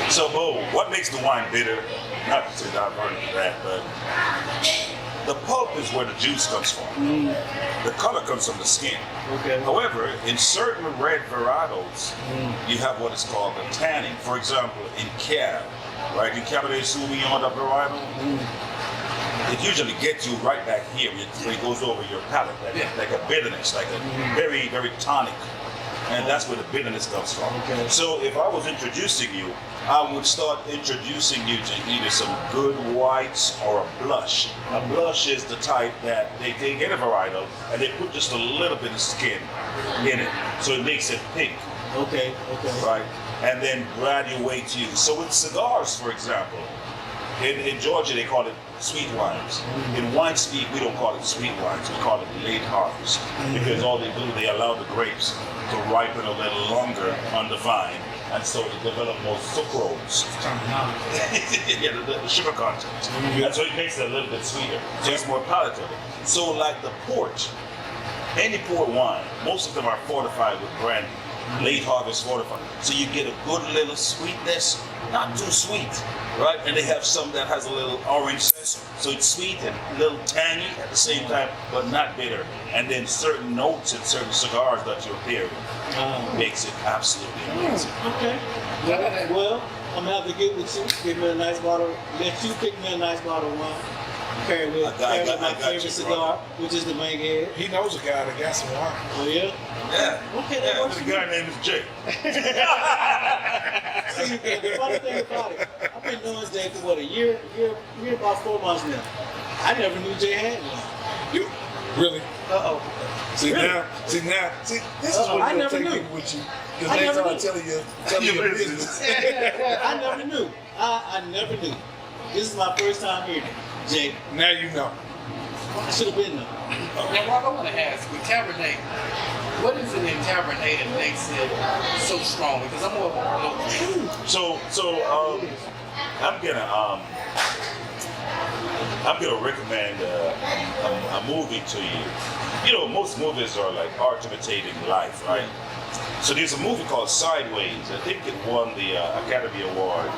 So, Bo, what makes the wine bitter? Not to divert into that, but the pulp is where the juice comes from. The color comes from the skin. Okay. However, in certain red varietals, you have what is called the tanning. For example, in Cab, right? In Cabernet Sauvignon, the varietal, it usually gets you right back here where it goes over your palate, like a bitterness, like a very, very tonic. And that's where the bitterness comes from. Okay. So if I was introducing you, I would start introducing you to either some good whites or a blush. A blush is the type that they get a varietal and they put just a little bit of skin in it. So it makes it pink. Okay. Right? And then graduate you. So with cigars, for example, in Georgia they call it sweet wines. In wine speak, we don't call it sweet wines, we call it late harvest. Because all they do, they allow the grapes to ripen a little longer on the vine, and so to develop more sucrose. the sugar content. And so it makes it a little bit sweeter. So it's more palatable. So like the port, any port wine, most of them are fortified with brandy. Late harvest fortified. So you get a good little sweetness, not too sweet, right? And they have some that has a little orange zest, so it's sweet and a little tangy at the same time, but not bitter. And then certain notes in certain cigars that you're hearing makes it absolutely amazing. Okay. Well, I'm gonna have to get with you. Give me a nice bottle. Let you pick me a nice bottle of wine. Pair with my favorite cigar, which is the Manhead. He knows a guy that got some wine. Oh yeah. Yeah. Okay. Yeah, the guy named is Jefe. See, the funny thing about it, I've been knowing Jay for what, a year, about 4 months now. I never knew Jay had one. You really? See Really? now, this is what I you never take knew. people with you. I Because they never start knew. telling you your business. I never knew. I never knew. This is my first time hearing it. Jay, Now you know. I should have been there. Now, Rob, I want to ask, with Cabernet, what is it in Cabernet that makes it so strong? Because I'm more of a local. So I'm gonna recommend a movie to you. You know, most movies are like art imitating life, right? So there's a movie called Sideways. I think it won the Academy Award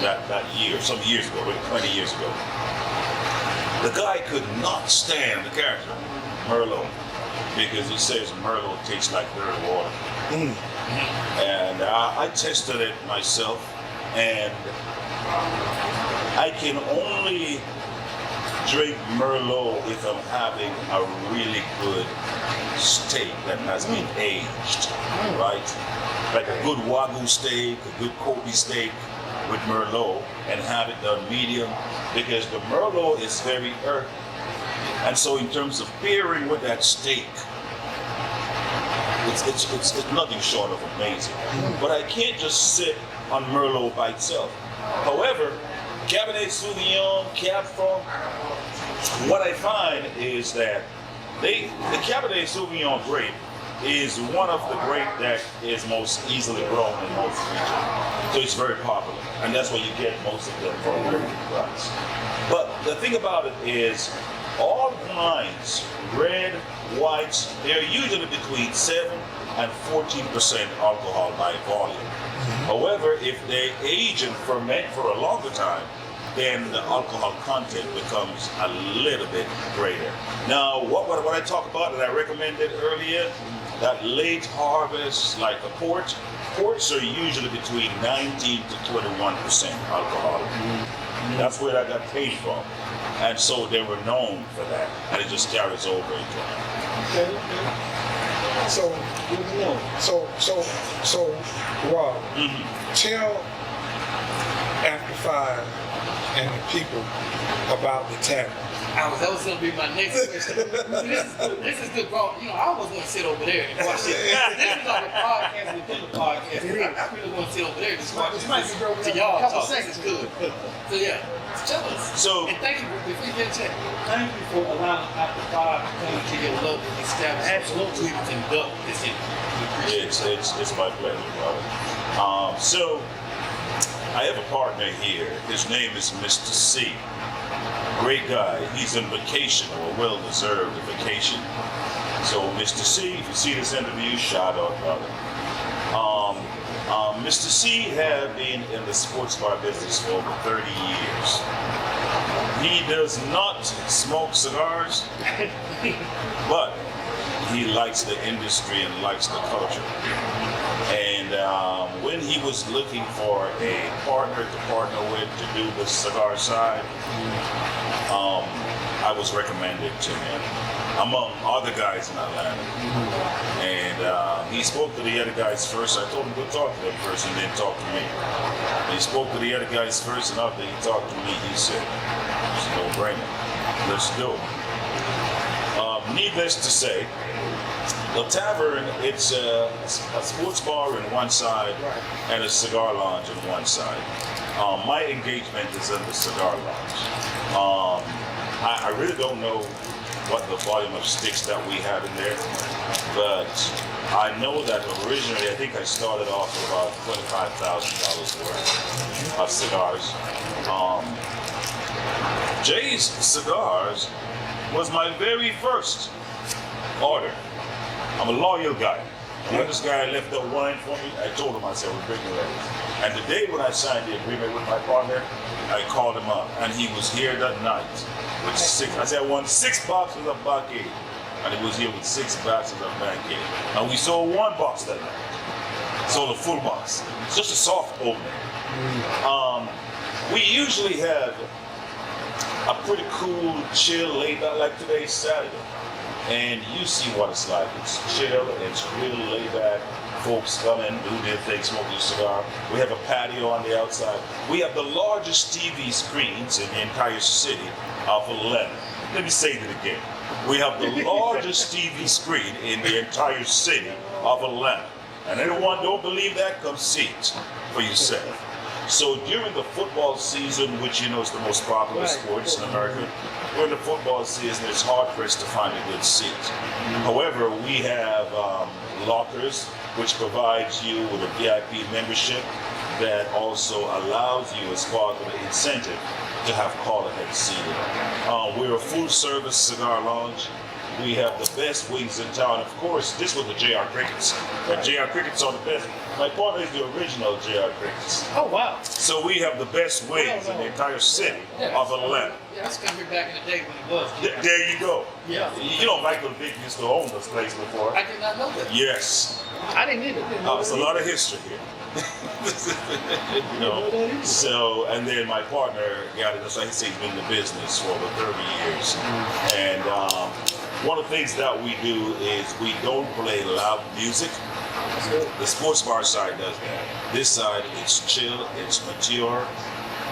that year, some years ago, maybe 20 years ago. The guy could not stand the character, Merlot, because he says Merlot tastes like dirty water. And I tested it myself, and I can only drink Merlot if I'm having a really good steak that has been aged, right? Like a good Wagyu steak, a good Kobe steak with Merlot, and have it done medium, because the Merlot is very earthy. And so in terms of pairing with that steak, it's nothing short of amazing. But I can't just sit on Merlot by itself. However, Cabernet Sauvignon, Cab Franc, what I find is that the Cabernet Sauvignon grape is one of the grape that is most easily grown in most regions. So it's very popular, and that's why you get most of them for a very good price. But the thing about it is, all wines, red, whites, they're usually between 7 and 14% alcohol by volume. However, if they age and ferment for a longer time, then the alcohol content becomes a little bit greater. Now, what I talked about that I recommended earlier, that late harvest, like a ports are usually between 19 to 21% alcohol. That's where that got came from. And so they were known for that, and it just carries over into it. Okay. So, Good to know. so, Rob, tell After 5 and the people about the tavern. That was going to be my next question. This is good, bro. You know, I was going to sit over there and watch this. This is like a podcast within the podcast. I really want to sit over there and just watch this to y'all talk. This is good. So yeah, tell us. So, and thank you before you get a check. Thank you for allowing After 5 to come To your local establishment. Absolutely. To conduct this interview. it's my pleasure, brother. So I have a partner here. His name is Mr. C. Great guy. He's on vacation, or a well-deserved vacation. So, Mr. C, if you see this interview, shout out, brother. Mr. C had been in the sports bar business for over 30 years. He does not smoke cigars, but he likes the industry and likes the culture. And when he was looking for a partner to partner with to do the cigar side, I was recommended to him among other guys in Atlanta. And he spoke to the other guys first. I told him go talk to them first and then talk to me. And he spoke to the other guys first, and after he talked to me, he said, it's a no-brainer. Let's do it. Needless to say, the Tavern, it's a sports bar on one side and a cigar lounge on one side. My engagement is in the cigar lounge. I really don't know what the volume of sticks that we have in there, but I know that originally I think I started off with about $25,000 worth of cigars. Jay's Cigars was my very first order. I'm a loyal guy. And when this guy left the wine for me, I told him, I said, we're bringing it. And the day when I signed the agreement with my partner, I called him up, and he was here that night with I said, I want 6 boxes of Baquet. And he was here with 6 boxes of Baquet. And we sold 1 box that night. Sold a full box. It's just a soft opening. We usually have a pretty cool, chill, laid back, like today's Saturday. And you see what it's like. It's chill, it's real laid back. Folks come in, do their thing, smoke their cigar. We have a patio on the outside. We have the largest TV screens in the entire city of Atlanta. Let me say that again. We have the largest TV screen in the entire city of Atlanta. And anyone don't believe that, come see it for yourself. So during the football season, which you know is the most popular sports in America, during the football season, it's hard for us to find a good seat. However, we have lockers, which provides you with a VIP membership that also allows you, as part of the incentive, to have call-ahead seating. We're a full-service cigar lounge. We have the best wings in town. Of course, this was the JR Crickets. The JR Crickets are the best. My partner is the original JR Crickets. Oh, wow. So we have the best wings in the entire city of Atlanta. Yeah, I was coming here back in the day when it was. There you go. Yeah. You know Michael Vick used to own this place before. I did not know that. Yes. I didn't either. There's a lot of history here. You know, so, and then my partner got it, that's why he said he's been in the business for over 30 years. And one of the things that we do is we don't play loud music. The sports bar side does that. This side, it's chill, it's mature.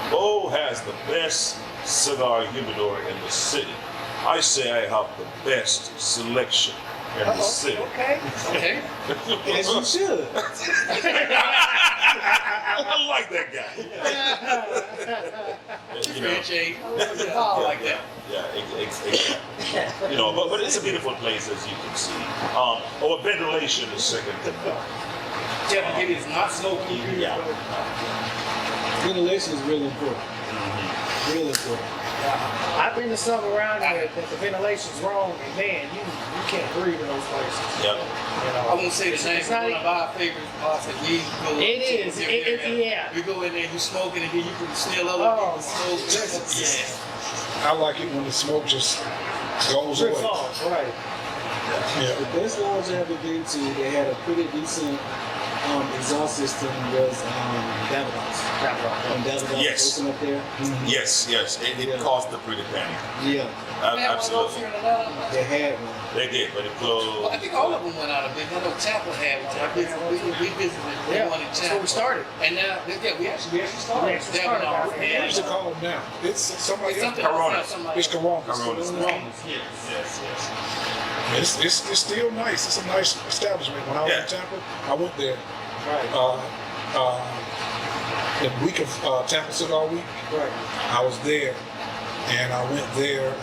Bo has the best cigar humidor in the city. I say I have the best selection in the city. Okay. As you should. I like that guy. You know, I like that. Yeah, exactly. You know, but it's a beautiful place, as you can see. Ventilation is second to none. Yeah, it is not smoky. Yeah. Ventilation is really important. Really important. I've been to some around here that the ventilation's wrong, and man, you can't breathe in those places. Yep. You I know, won't say the name, but one of our favorite spots that we go to. It is. Yeah. We go in there, you smoking, and then you can smell other Oh, people smoke. I like it when the smoke just goes Drips away. off, right. Yeah. The best lounge I ever been to, they had a pretty decent exhaust system, was Davidoff's. Davidoff's Yes. open up there. Yes. It cost a pretty penny. Yeah, Absolutely. they had one. They did, but it closed. Well, I think all of them went out of business. I know Tampa had one. We visited the one in Tampa. That's where we started. And now, we actually started. We actually started out What there. is it called now? It's somebody It's else. something Corona. else. Somebody It's Corona. Yes. It's still nice. It's a nice establishment. When I was Yeah. in Tampa, I went there. Right. The week of Tampa Cigar Week, Right. I was there, and I went there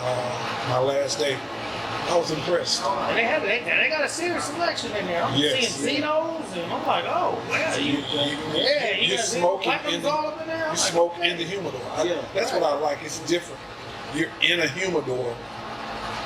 my last day. I was impressed. And they got a serious selection in there. I'm Yes. seeing Zenos, and I'm like, oh, yeah, You you got smoking Zenos in the, all up in there. you smoke in the humidor. Yeah. That's what I like. It's different. You're in a humidor,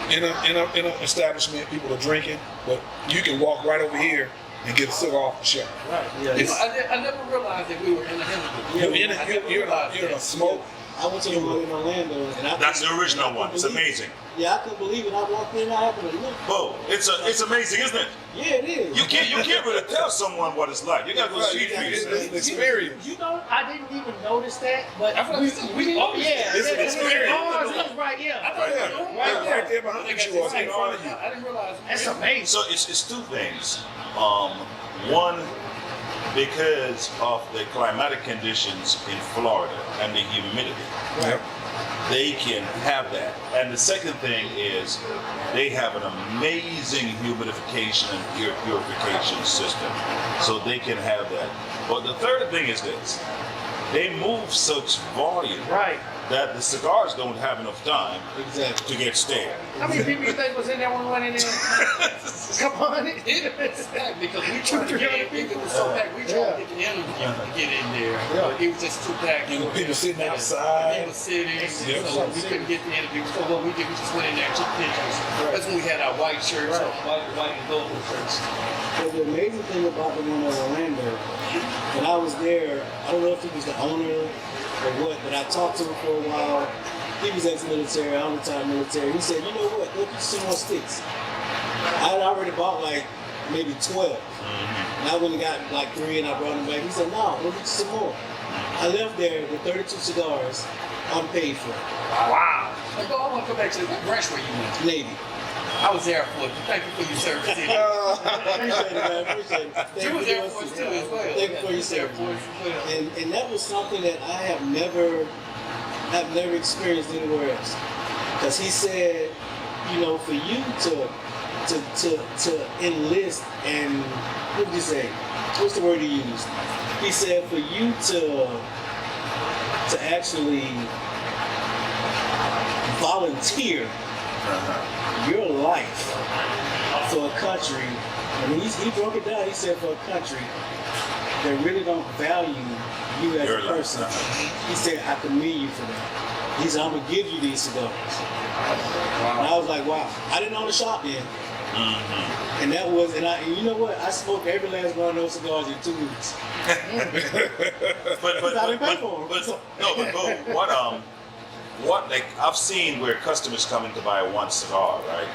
in a establishment. People are drinking, but you can walk right over here and get a cigar off the shelf. Right. Yeah. You know, I never realized that we were in the humidor. You're in a smoke. I went to the one in Orlando, and That's the original one. It's amazing. Yeah, I couldn't believe it. I walked in, I happened to look. Bo, it's amazing, isn't it? Yeah, it is. You can't really tell someone what it's like. You gotta go see it for yourself. It's an experience. You know, I didn't even notice that, but I feel like we oh yeah, It's an experience. It was right here. Right there behind you, in front of you. I didn't realize. That's amazing. So it's two things. One, because of the climatic conditions in Florida and the humidity, Yep. they can have that. And the second thing is they have an amazing humidification and air purification system, so they can have that. But the third thing is this: they move such volume Right. that the cigars don't have enough time Exactly. to get stale. How many people you think was in there when we went in there? Come on. It was packed because we tried to get in. It was so packed. We tried to get the interview to get in there. But it was just too packed. And the people sitting outside. People sitting. Yep. So we couldn't get the interview. So what we did, we just went in there and took pictures. That's when we had our white shirts on, white and gold shirts. But the amazing thing about the one in Orlando, when I was there, I don't know if he was the owner or what, but I talked to him for a while. He was ex-military, I'm retired military. He said, you know what, look at some more sticks. I had already bought like maybe 12. And I went and got like 3 and I brought them back. He said, no, look at some more. I left there with 32 cigars unpaid for. Wow. But I want to go back to the branch where you went. Navy. I was Air Force. Thank you for your service. Appreciate it, man. Appreciate it. Thank You was you Air for Force your too as well. Thank you for your Air service. Force as well. And that was something that I have never experienced anywhere else. Because he said, you know, for you to enlist and what did he say? What's the word he used? He said for you to actually volunteer your life for a country. I mean, he broke it down. He said for a country that really don't value you as a person. He said, I commend you for that. He said, I'm going to give you these cigars. And I was like, wow. I didn't own a shop then. And that was, and you know what? I smoked every last one of those cigars in 2 weeks. What like I've seen where customers come in to buy one cigar, right?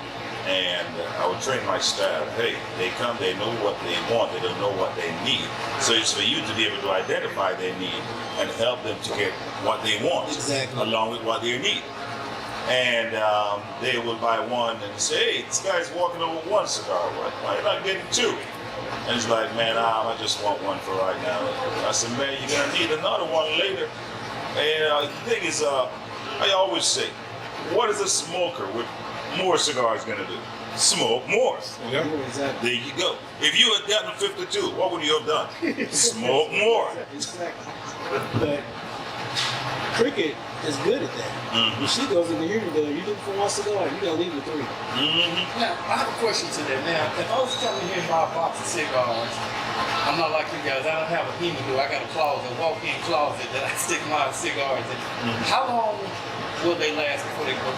And I would train my staff. Hey, they come, they know what they want, they don't know what they need. So it's for you to be able to identify their need and help them to get what they want, Exactly. along with what they need. And they will buy one and say, hey, this guy's walking over one cigar. Why are you not getting 2? And he's like, man, I just want one for right now. I said, man, you're going to need another one later. And the thing is, I always say, what is a smoker with more cigars going to do? Smoke more. Yep. Exactly. There you go. If you had gotten 52, what would you have done? Smoke more. Exactly. But cricket is good at that. When she goes in the humidor, you look for one cigar, you gotta leave with 3. Now, I have a question to that. Now, if I was coming here and buy a box of cigars, I'm not like you guys. I don't have a humidor. I got a closet, a walk-in closet that I stick my cigars in. How long will they last before they go,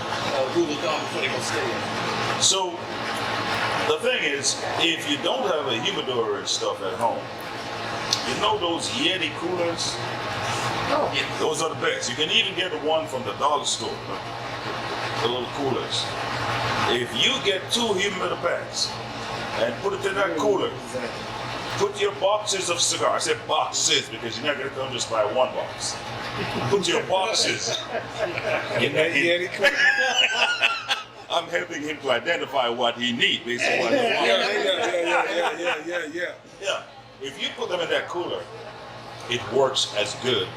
rule of thumb, before they go stale? So, the thing is, if you don't have a humidor and stuff at home, you know those Yeti coolers? Oh, yeah. Those are the best. You can even get the one from the dollar store, the little coolers. If you get 2 humidor packs and put it in that cooler, put your boxes of cigars. I said boxes because you're not going to come just buy one box. Put your boxes in that Yeti cooler. I'm helping him to identify what he needs based on what he wants. Yeah. If you put them in that cooler, it works as good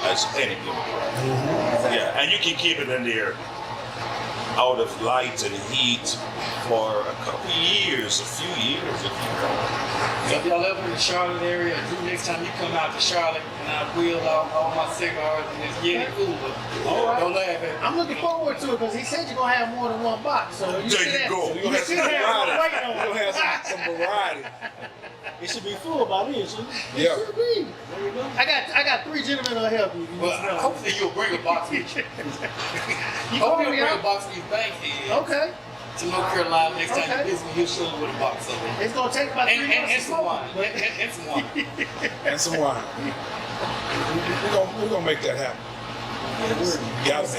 as any humidor. Yeah, and you can keep it in there out of light and heat for a couple years, a few years if you want. So if y'all ever in the Charlotte area, next time you come out to Charlotte and I wheel out all my cigars in this Yeti cooler, don't laugh at me. I'm looking forward to it because he said you're gonna have more than one box. So you There you go. You should have wait on You'll it. have some variety. It should be full by then, shouldn't it? Yeah. Should be. There you go. I got 3 gentlemen that'll help you. Well, hopefully you'll bring a box with you. You Hope call you'll me bring a out. box of these bank heads. Okay. to North Carolina next time Okay. you visit me. He'll show you with a box of it. It's gonna take about 3 months And to some smoke. wine. And some wine. And some wine. We're gonna make that happen.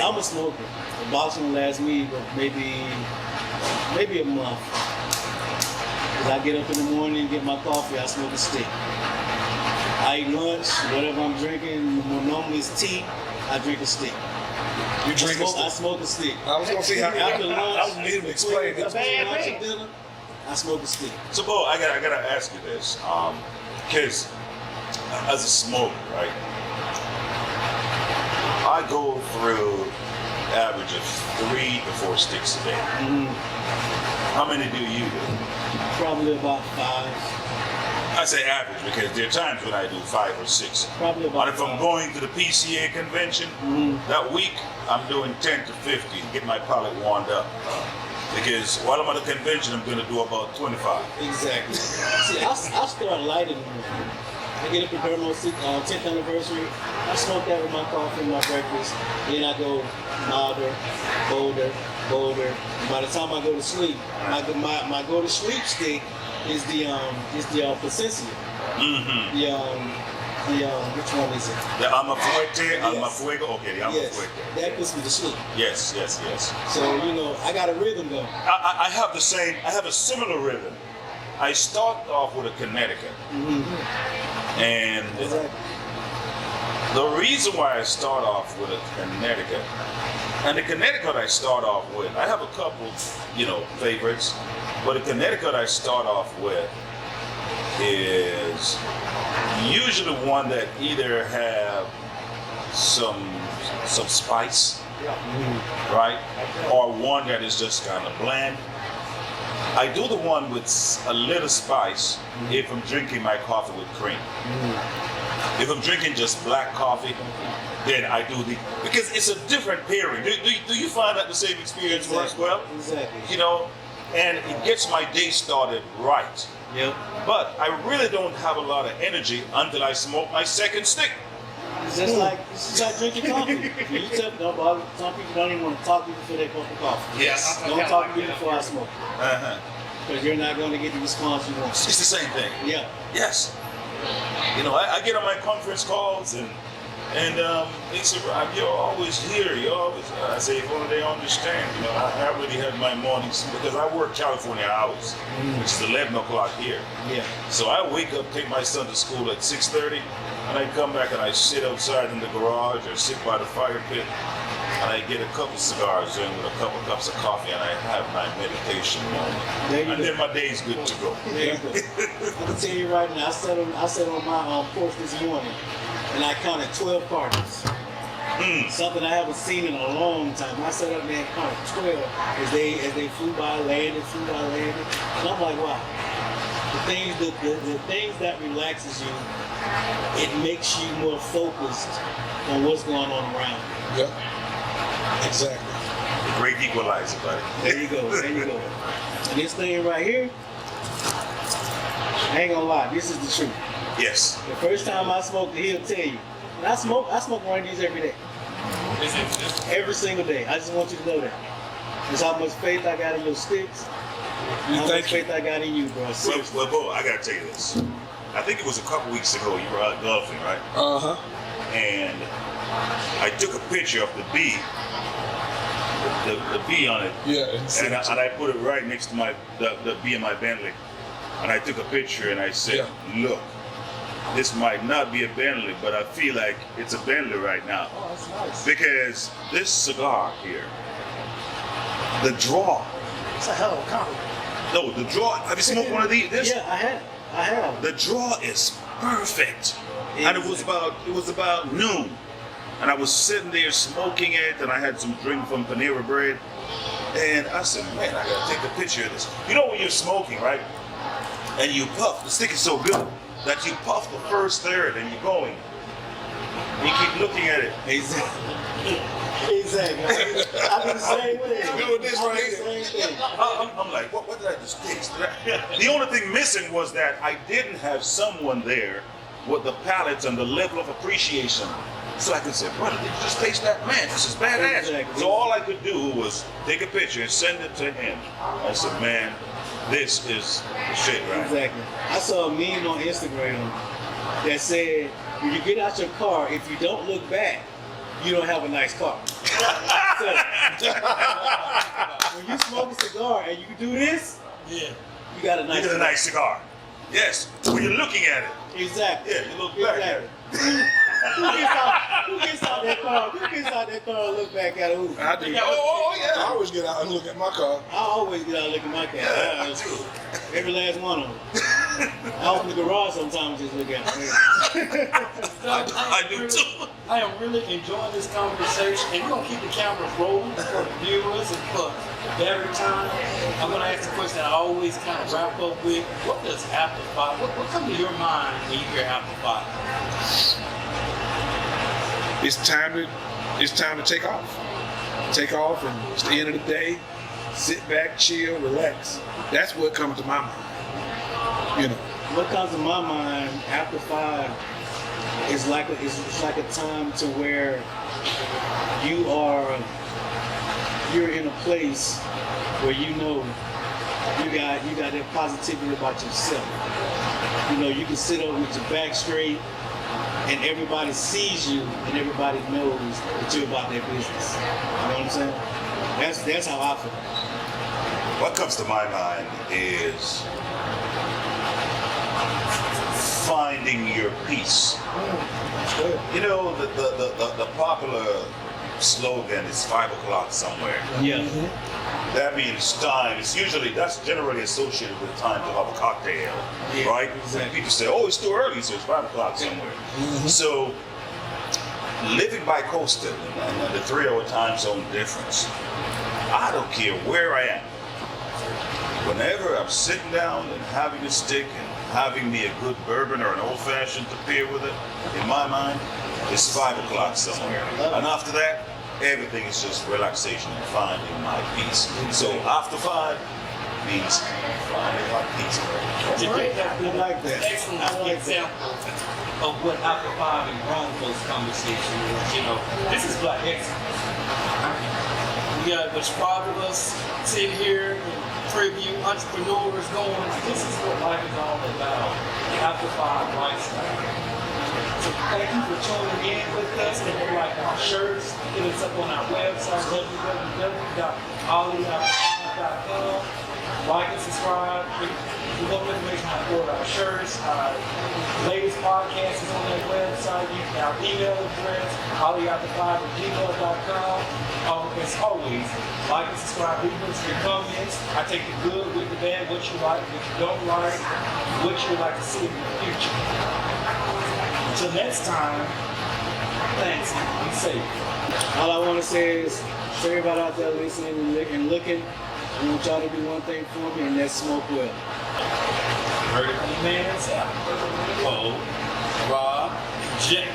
I'm a smoker. The box won't last me but maybe a month. Cause I get up in the morning, get my coffee, I smoke a stick. I eat lunch, whatever I'm drinking, normally it's tea, I drink a stick. You drink a stick? I smoke a stick. I was gonna see how After lunch, I was needing to explain it. between Bad lunch thing. and dinner, I smoke a stick. So, Bo, I gotta ask you this, because as a smoker, right, I go through average of 3 to 4 sticks a day. How many do you do? Probably about 5. I say average because there are times when I do 5 or 6. Probably about But if I'm 5. going to the PCA convention, that week I'm doing 10 to 50 to get my palate warmed up. Because while I'm at the convention, I'm going to do about 25. Exactly. See, I start light in the morning. I get up to prepare my 10th anniversary. I smoke that with my coffee and my breakfast. Then I go milder, bolder. By the time I go to sleep, my go to sleep stick is the Placencia. Which one is it? The Alma Fuerte, Yes. Alma Fuego, okay, the Alma Yes, Fuerte. that puts me to sleep. Yes. So I got a rhythm going. I have the same, I have a similar rhythm. I start off with a Connecticut. And Exactly. the reason why I start off with a Connecticut, and the Connecticut I start off with, I have a couple, favorites, but the Connecticut I start off with is usually one that either have some spice, right, or one that is just kind of bland. I do the one with a little spice if I'm drinking my coffee with cream. If I'm drinking just black coffee, then I do because it's a different pairing. Do you find that the same experience works well? Exactly. And it gets my day started right. Yep. But I really don't have a lot of energy until I smoke my second stick. It's just like drinking coffee. You tell nobody. Some people don't even want to talk to you before they go for coffee. Yes. Don't talk to me before I smoke, because you're not going to get the response you want. It's the same thing. Yeah. Yes. I get on my conference calls and they say, Rob, you're always here. I say, if only they understand. I already had my mornings because I work California hours, which is 11 o'clock here. Yeah. So I wake up, take my son to school at 6:30, and I come back and I sit outside in the garage or sit by the fire pit, and I get a couple cigars in with a couple cups of coffee, and I have my meditation moment. And then my day's good to go. There you go. I can tell you right now. I sat on my porch this morning, and I counted 12 cartons. Something I haven't seen in a long time. I sat up there and counted 12 as they flew by, landed. And I'm like, wow. The things that relaxes you, it makes you more focused on what's going on around you. Yep. Exactly. The great equalizer, buddy. There you go. And this thing right here, I ain't gonna lie, this is the truth. Yes. The first time I smoked it, he'll tell you. And I smoke one of these every day. Every single day. I just want you to know that. That's how much faith I got in your sticks. And how much faith I got in you, bro. Seriously. Well, Bo, I gotta tell you this. I think it was a couple weeks ago you were out golfing, right? And I took a picture of the bee, the bee on it. Yeah. And I put it right next to the bee in my Bentley. And I took a picture and I said, look, this might not be a Bentley, but I feel like it's a Bentley right now. Oh, that's nice. Because this cigar here, the draw. It's a hell of a compliment. No, the draw. Have you smoked one of these? Yeah, I have. The draw is perfect. And it was about noon. And I was sitting there smoking it, and I had some drink from Panera Bread. And I said, man, I gotta take a picture of this. You know when you're smoking, right? And you puff, the stick is so good that you puff the first third and you're going. You keep looking at it. Exactly. I do the same thing. Doing this right here. Same thing. I'm like, what did I just taste? The only thing missing was that I didn't have someone there with the palates and the level of appreciation So I could say, brother, did you just taste that? Man, this is badass. Exactly. So all I could do was take a picture and send it to him. I said, man, this is the shit, right? Exactly. I saw a meme on Instagram that said, when you get out your car, if you don't look back, you don't have a nice car. So, when you smoke a cigar and you do this, Yeah. you got a nice You get a car. nice cigar. Yes, when you're looking at it. Exactly. Yeah, you look back at it. Who gets out that car? Who gets out that car and look back at it? Who? I do. Oh, I yeah. always get out and look at my car. I always get out and look at my car. Yeah, too. Every last one of them. I open the garage sometimes and just look at it. I do too. I am really enjoying this conversation, and we're gonna keep the cameras rolling for the viewers and for every time. I'm gonna ask the question I always kind of wrap up with: what does after five? What comes to your mind when you hear after five? It's time to take off. Take off, and it's the end of the day. Sit back, chill, relax. That's what comes to my mind. You know. What comes to my mind after five is like it's like a time to where you're in a place where you know you got that positivity about yourself. You know, you can sit over with your back straight and everybody sees you and everybody knows that you're about their business. You know what I'm saying? That's how I feel. What comes to my mind is finding your peace. You know, the popular slogan is 5 o'clock somewhere. Yeah. That means time. That's generally associated with time to have a cocktail, Yeah, right? exactly. People say, oh, it's too early, so it's 5 o'clock somewhere. So, living bi-coastal and the 3-hour time zone difference, I don't care where I am. Whenever I'm sitting down and having a stick and having me a good bourbon or an old-fashioned to pair with it, in my mind, it's 5 o'clock somewhere. And after that, everything is just relaxation and finding my peace. So after 5 means finding my peace. I like that. Excellent I like that. example of what after five and grown folks conversation is. You know, this is Black Excellence. We got which 5 of us sit here and preview entrepreneurs going. This is what life is all about. The after five lifestyle. So thank you for tuning in with us. And we like our shirts. Hit us up on our website, www.ollie.com. Like and subscribe. We love information on board our shirts. Our latest podcast is on that website. Our email address, ollie.5@gmail.com. As always, like and subscribe. Leave us your comments. I take the good with the bad, what you like, what you don't like, what you would like to see in the future. Until next time, thanks and be safe. All I want to say is, to everybody out there listening and looking, I want y'all to do one thing for me, and that's smoke well. Heard it from the man's out. Rob, Jefe.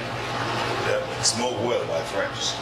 Yeah, smoke well, my friends.